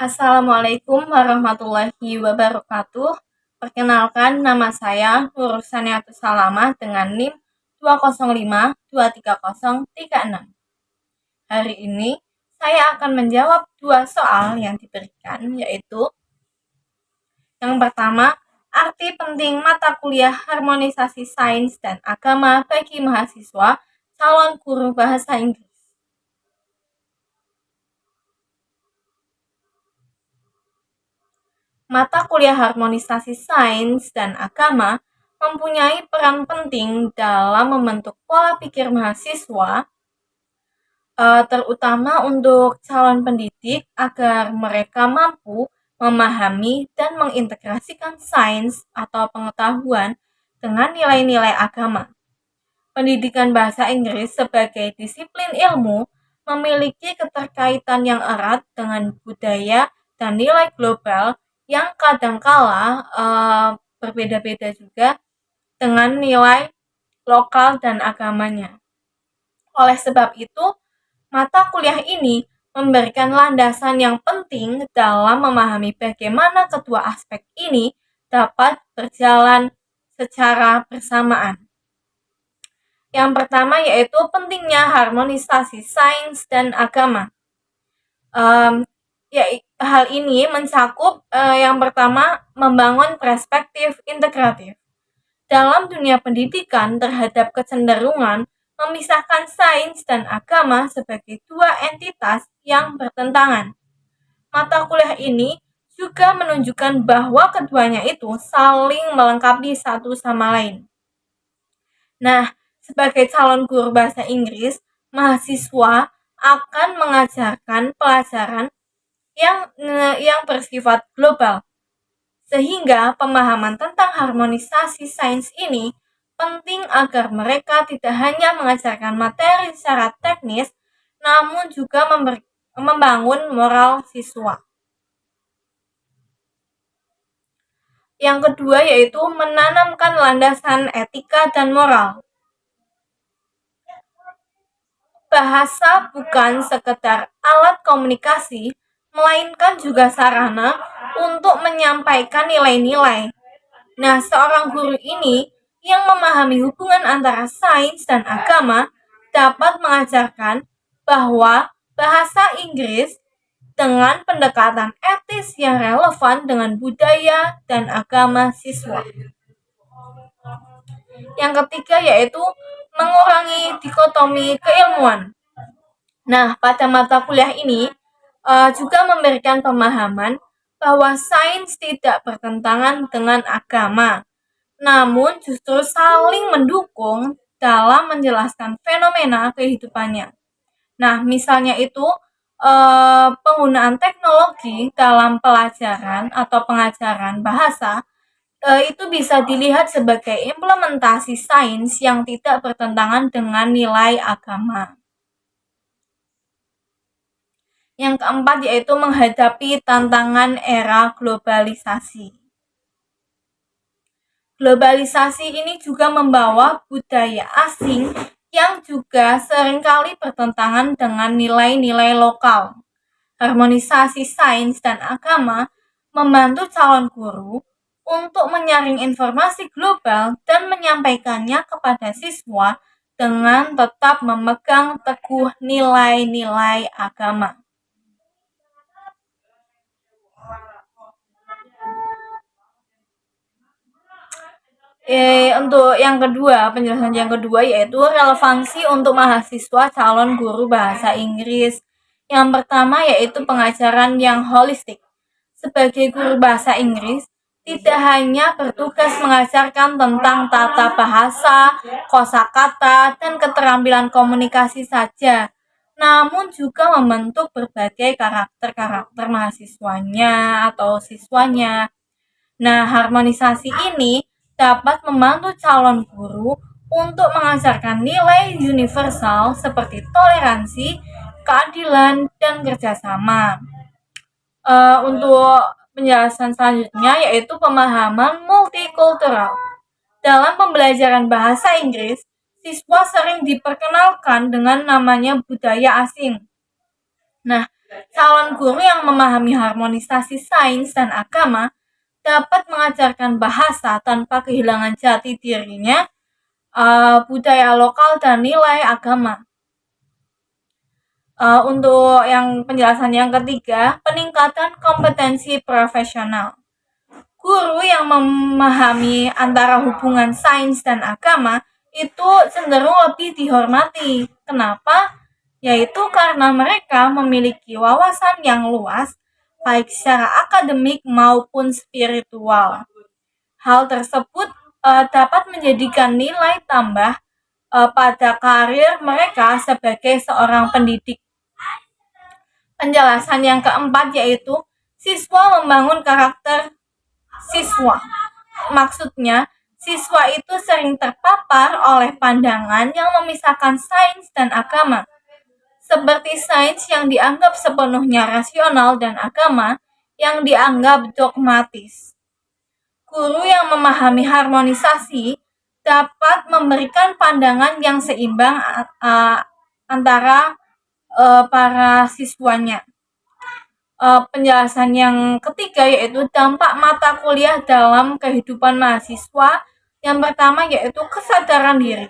Assalamualaikum warahmatullahi wabarakatuh. Perkenalkan, nama saya Nur Saniatus Salamah dengan NIM 205230336. Hari ini saya akan menjawab dua soal yang diberikan, yaitu yang pertama, arti penting mata kuliah harmonisasi sains dan agama bagi mahasiswa calon guru bahasa Inggris. Mata kuliah harmonisasi sains dan agama mempunyai peran penting dalam membentuk pola pikir mahasiswa, terutama untuk calon pendidik agar mereka mampu memahami dan mengintegrasikan sains atau pengetahuan dengan nilai-nilai agama. Pendidikan bahasa Inggris sebagai disiplin ilmu memiliki keterkaitan yang erat dengan budaya dan nilai global yang kadangkala berbeda-beda juga dengan nilai lokal dan agamanya. Oleh sebab itu, mata kuliah ini memberikan landasan yang penting dalam memahami bagaimana kedua aspek ini dapat berjalan secara bersamaan. Yang pertama yaitu pentingnya harmonisasi sains dan agama. Hal ini mencakup yang pertama, membangun perspektif integratif. Dalam dunia pendidikan terhadap kecenderungan memisahkan sains dan agama sebagai dua entitas yang bertentangan. Mata kuliah ini juga menunjukkan bahwa keduanya itu saling melengkapi satu sama lain. Nah, sebagai calon guru bahasa Inggris, mahasiswa akan mengajarkan pelajaran yang bersifat global, sehingga pemahaman tentang harmonisasi sains ini penting agar mereka tidak hanya mengajarkan materi secara teknis, namun juga membangun moral siswa. Yang kedua yaitu menanamkan landasan etika dan moral. Bahasa bukan sekedar alat komunikasi, melainkan juga sarana untuk menyampaikan nilai-nilai. Nah, seorang guru ini yang memahami hubungan antara sains dan agama dapat mengajarkan bahwa bahasa Inggris dengan pendekatan etis yang relevan dengan budaya dan agama siswa. Yang ketiga yaitu mengurangi dikotomi keilmuan. Nah, pada mata kuliah ini juga memberikan pemahaman bahwa sains tidak bertentangan dengan agama, namun justru saling mendukung dalam menjelaskan fenomena kehidupannya. Nah, misalnya itu penggunaan teknologi dalam pelajaran atau pengajaran bahasa itu bisa dilihat sebagai implementasi sains yang tidak bertentangan dengan nilai agama. Yang keempat yaitu menghadapi tantangan era globalisasi. Globalisasi ini juga membawa budaya asing yang juga seringkali bertentangan dengan nilai-nilai lokal. Harmonisasi sains dan agama membantu calon guru untuk menyaring informasi global dan menyampaikannya kepada siswa dengan tetap memegang teguh nilai-nilai agama. Untuk yang kedua, penjelasan yang kedua yaitu relevansi untuk mahasiswa calon guru bahasa Inggris. Yang pertama yaitu pengajaran yang holistik. Sebagai guru bahasa Inggris, tidak hanya bertugas mengajarkan tentang tata bahasa, kosakata, dan keterampilan komunikasi saja, namun juga membentuk berbagai karakter mahasiswanya atau siswanya. Nah, harmonisasi ini dapat membantu calon guru untuk mengajarkan nilai universal seperti toleransi, keadilan, dan kerjasama. Untuk penjelasan selanjutnya yaitu pemahaman multikultural. Dalam pembelajaran bahasa Inggris, siswa sering diperkenalkan dengan namanya budaya asing. Nah, Calon guru yang memahami harmonisasi sains dan agama dapat mengajarkan bahasa tanpa kehilangan jati dirinya, budaya lokal, dan nilai agama. Untuk yang penjelasan yang ketiga, peningkatan kompetensi profesional. Guru yang memahami antara hubungan sains dan agama itu cenderung lebih dihormati. Kenapa? Yaitu karena mereka memiliki wawasan yang luas, baik secara akademik maupun spiritual. Hal tersebut dapat menjadikan nilai tambah pada karir mereka sebagai seorang pendidik. Penjelasan yang keempat yaitu siswa membangun karakter siswa. Maksudnya, siswa itu sering terpapar oleh pandangan yang memisahkan sains dan agama. Seperti sains yang dianggap sepenuhnya rasional dan agama yang dianggap dogmatis. Guru yang memahami harmonisasi dapat memberikan pandangan yang seimbang antara para siswanya. Penjelasan yang ketiga yaitu dampak mata kuliah dalam kehidupan mahasiswa. Yang pertama yaitu kesadaran diri.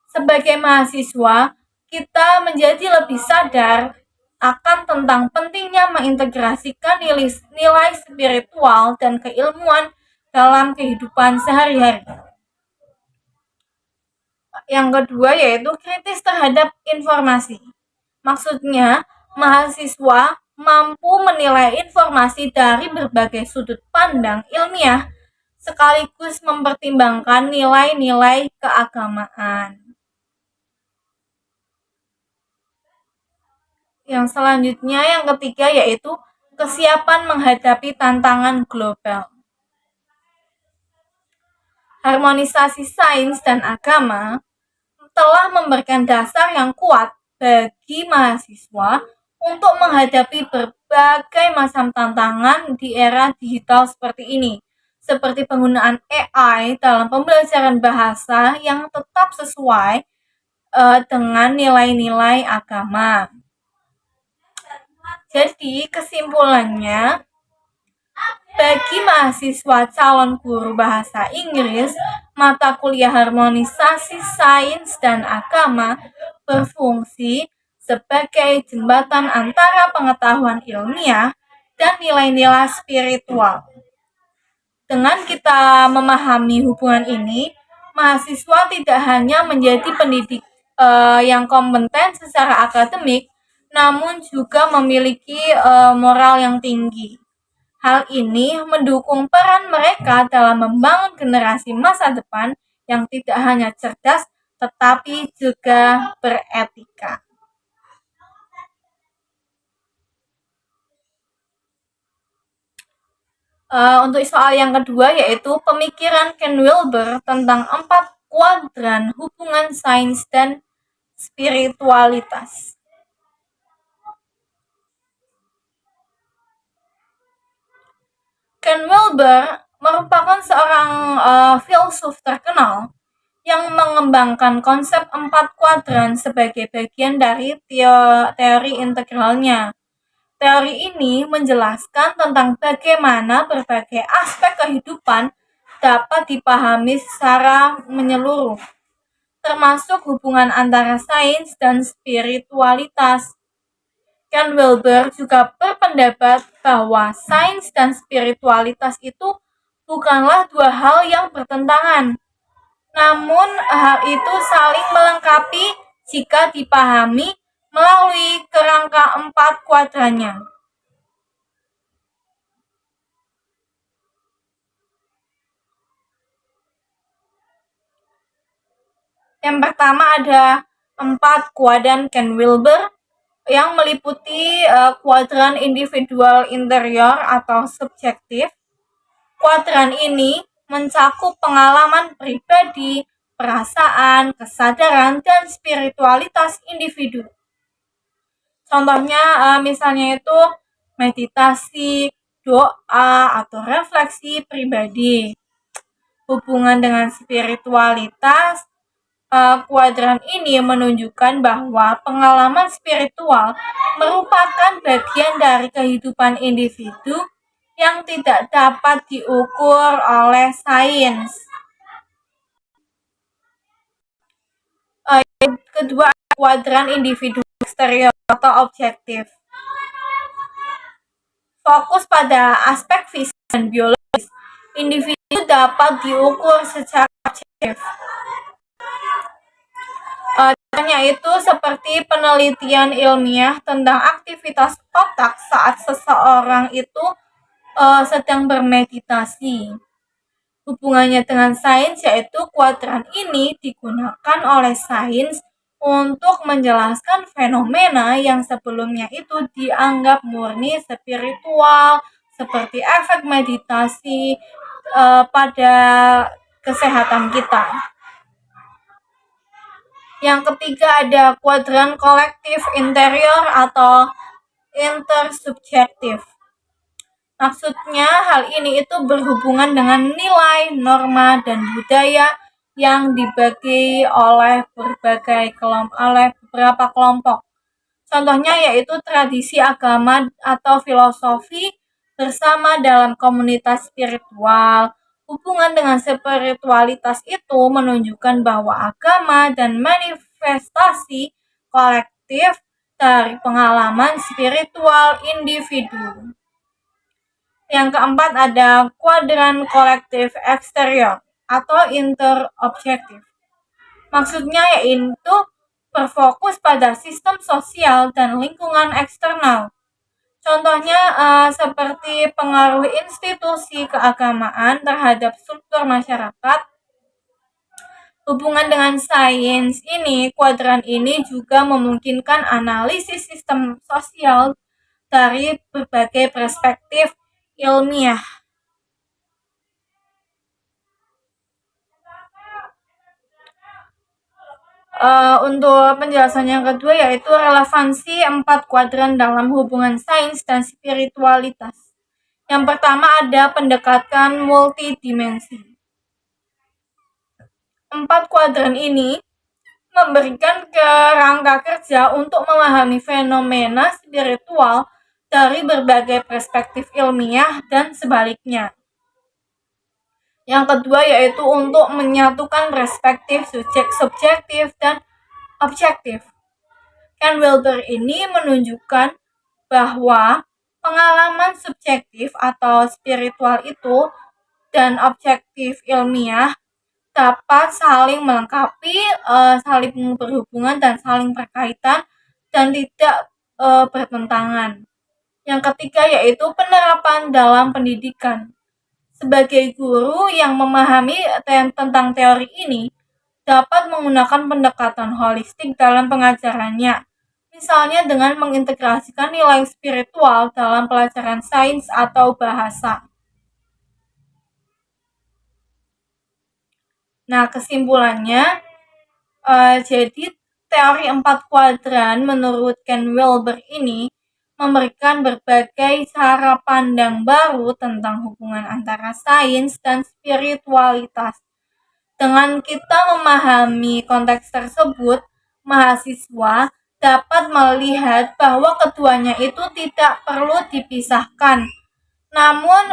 Sebagai mahasiswa, kita menjadi lebih sadar akan tentang pentingnya mengintegrasikan nilai spiritual dan keilmuan dalam kehidupan sehari-hari. Yang kedua yaitu kritis terhadap informasi. Maksudnya, mahasiswa mampu menilai informasi dari berbagai sudut pandang ilmiah sekaligus mempertimbangkan nilai-nilai keagamaan. Yang selanjutnya, yang ketiga yaitu kesiapan menghadapi tantangan global. Harmonisasi sains dan agama telah memberikan dasar yang kuat bagi mahasiswa untuk menghadapi berbagai macam tantangan di era digital seperti ini, seperti penggunaan AI dalam pembelajaran bahasa yang tetap sesuai dengan nilai-nilai agama. Jadi kesimpulannya, bagi mahasiswa calon guru bahasa Inggris, mata kuliah harmonisasi sains dan agama berfungsi sebagai jembatan antara pengetahuan ilmiah dan nilai-nilai spiritual. Dengan kita memahami hubungan ini, mahasiswa tidak hanya menjadi pendidik yang kompeten secara akademik, namun juga memiliki moral yang tinggi. Hal ini mendukung peran mereka dalam membangun generasi masa depan yang tidak hanya cerdas, tetapi juga beretika. Untuk soal yang kedua yaitu pemikiran Ken Wilber tentang 4 kuadran hubungan sains dan spiritualitas. Ken Wilber merupakan seorang filsuf terkenal yang mengembangkan konsep 4 kuadran sebagai bagian dari teori integralnya. Teori ini menjelaskan tentang bagaimana berbagai aspek kehidupan dapat dipahami secara menyeluruh, termasuk hubungan antara sains dan spiritualitas. Ken Wilber juga berpendapat bahwa sains dan spiritualitas itu bukanlah dua hal yang bertentangan, namun hal itu saling melengkapi jika dipahami melalui kerangka 4 kuadrannya. Yang pertama ada 4 kuadran Ken Wilber yang meliputi kuadran individual interior atau subjektif. Kuadran ini mencakup pengalaman pribadi, perasaan, kesadaran, dan spiritualitas individu. Contohnya misalnya itu meditasi, doa, atau refleksi pribadi. Hubungan dengan spiritualitas Kuadran ini menunjukkan bahwa pengalaman spiritual merupakan bagian dari kehidupan individu yang tidak dapat diukur oleh sains. Kedua, kuadran individu eksterior atau objektif. Fokus pada aspek fisik dan biologis, individu dapat diukur secara objektif. Contohnya itu seperti penelitian ilmiah tentang aktivitas otak saat seseorang itu sedang bermeditasi. Hubungannya dengan sains yaitu kuadran ini digunakan oleh sains untuk menjelaskan fenomena yang sebelumnya itu dianggap murni spiritual, seperti efek meditasi pada kesehatan kita. Yang ketiga ada kuadran kolektif interior atau intersubjektif. Maksudnya hal ini itu berhubungan dengan nilai, norma, dan budaya yang dibagi oleh beberapa kelompok. Contohnya yaitu tradisi agama atau filosofi bersama dalam komunitas spiritual. Hubungan dengan spiritualitas itu menunjukkan bahwa agama dan manifestasi kolektif dari pengalaman spiritual individu. Yang keempat ada kuadran kolektif eksterior atau interobjektif. Maksudnya yaitu berfokus pada sistem sosial dan lingkungan eksternal. Contohnya seperti pengaruh institusi keagamaan terhadap struktur masyarakat. Hubungan dengan sains ini, kuadran ini juga memungkinkan analisis sistem sosial dari berbagai perspektif ilmiah. Untuk penjelasan yang kedua yaitu relevansi 4 kuadran dalam hubungan sains dan spiritualitas. Yang pertama ada pendekatan multidimensi. 4 kuadran ini memberikan kerangka kerja untuk memahami fenomena spiritual dari berbagai perspektif ilmiah dan sebaliknya. Yang kedua yaitu untuk menyatukan perspektif subjektif dan objektif. Ken Wilber ini menunjukkan bahwa pengalaman subjektif atau spiritual itu dan objektif ilmiah dapat saling melengkapi, saling berhubungan dan saling berkaitan dan tidak bertentangan. Yang ketiga yaitu penerapan dalam pendidikan. Sebagai guru yang memahami tentang teori ini, dapat menggunakan pendekatan holistik dalam pengajarannya, misalnya dengan mengintegrasikan nilai spiritual dalam pelajaran sains atau bahasa. Nah, kesimpulannya, jadi teori 4 kuadran menurut Ken Wilber ini memberikan berbagai cara pandang baru tentang hubungan antara sains dan spiritualitas. Dengan kita memahami konteks tersebut, mahasiswa dapat melihat bahwa keduanya itu tidak perlu dipisahkan, namun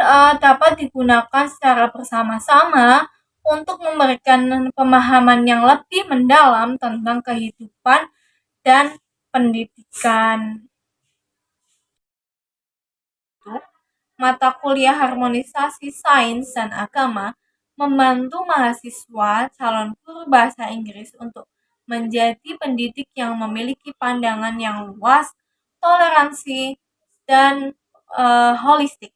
dapat digunakan secara bersama-sama untuk memberikan pemahaman yang lebih mendalam tentang kehidupan dan pendidikan. Mata kuliah harmonisasi sains dan agama membantu mahasiswa calon guru bahasa Inggris untuk menjadi pendidik yang memiliki pandangan yang luas, toleransi, dan holistik.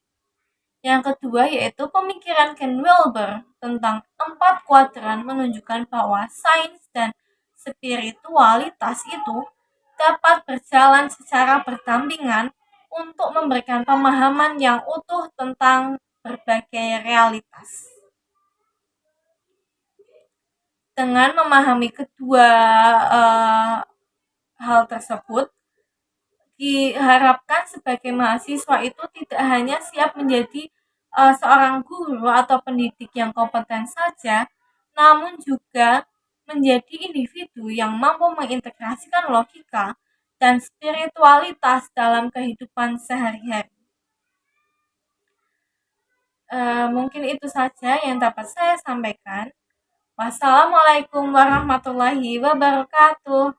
Yang kedua yaitu pemikiran Ken Wilber tentang 4 kuadran menunjukkan bahwa sains dan spiritualitas itu dapat berjalan secara berdampingan untuk memberikan pemahaman yang utuh tentang berbagai realitas. Dengan memahami kedua hal tersebut, diharapkan sebagai mahasiswa itu tidak hanya siap menjadi seorang guru atau pendidik yang kompeten saja, namun juga menjadi individu yang mampu mengintegrasikan logika dan spiritualitas dalam kehidupan sehari-hari. Mungkin itu saja yang dapat saya sampaikan. Wassalamualaikum warahmatullahi wabarakatuh.